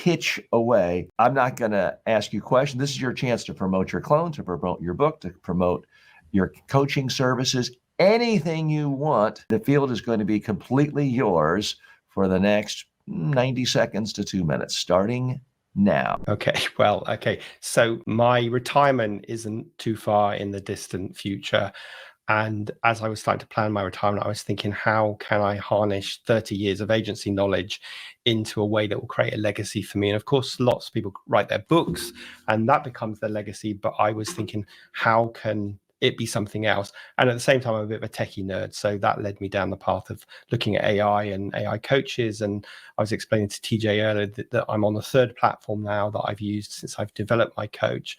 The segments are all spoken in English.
pitch away. I'm not going to ask you questions. This is your chance to promote your clone, to promote your book, to promote your coaching services, anything you want. The field is going to be completely yours for the next 90 seconds to 2 minutes, starting now. Okay. So my retirement isn't too far in the distant future. And as I was starting to plan my retirement, I was thinking, how can I harness 30 years of agency knowledge into a way that will create a legacy for me? And of course, lots of people write their books and that becomes their legacy. But I was thinking, how can it be something else? And at the same time, I'm a bit of a techie nerd. So that led me down the path of looking at AI and AI coaches. And I was explaining to TJ earlier that I'm on the third platform now that I've used since I've developed my coach.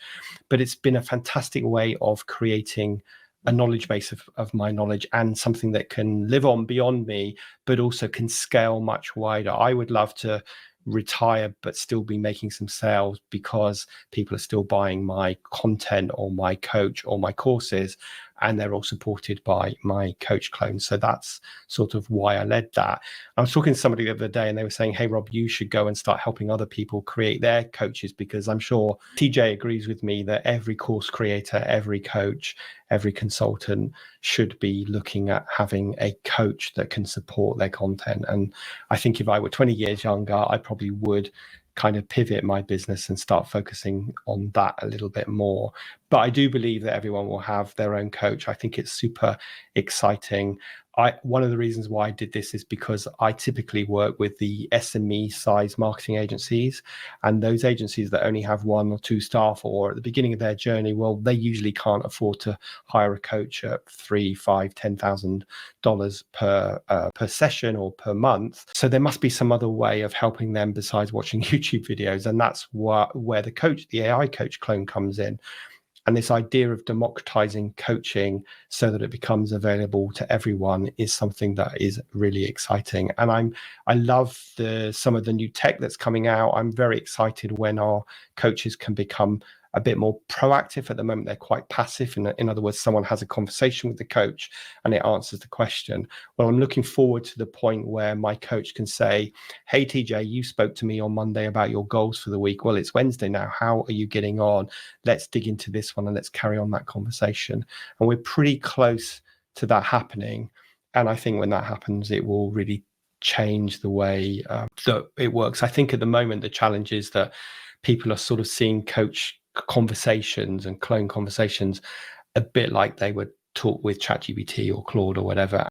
But it's been a fantastic way of creating a knowledge base of my knowledge and something that can live on beyond me, but also can scale much wider. I would love to retire but still be making some sales because people are still buying my content or my coach or my courses, and they're all supported by my coach clone. So that's sort of why I led that. I was talking to somebody the other day and they were saying, hey Rob, you should go and start helping other people create their coaches, because I'm sure TJ agrees with me that every course creator, every coach, every consultant should be looking at having a coach that can support their content. And I think if I were 20 years younger, I probably would kind of pivot my business and start focusing on that a little bit more. But I do believe that everyone will have their own coach. I think it's super exciting. One of the reasons why I did this is because I typically work with the SME size marketing agencies, and those agencies that only have 1 or 2 staff or at the beginning of their journey, well, they usually can't afford to hire a coach at $3,000, $5,000, $10,000 per session or per month. So there must be some other way of helping them besides watching YouTube videos, and that's where the AI coach clone comes in. And this idea of democratizing coaching so that it becomes available to everyone is something that is really exciting. And I love some of the new tech that's coming out. I'm very excited when our coaches can become a bit more proactive. At the moment, they're quite passive. In other words, someone has a conversation with the coach and it answers the question. Well, I'm looking forward to the point where my coach can say, hey, TJ, you spoke to me on Monday about your goals for the week. Well, it's Wednesday now. How are you getting on? Let's dig into this one and let's carry on that conversation. And we're pretty close to that happening. And I think when that happens, it will really change the way that it works. I think at the moment, the challenge is that people are sort of seeing coach conversations and clone conversations a bit like they were taught with ChatGPT or Claude or whatever.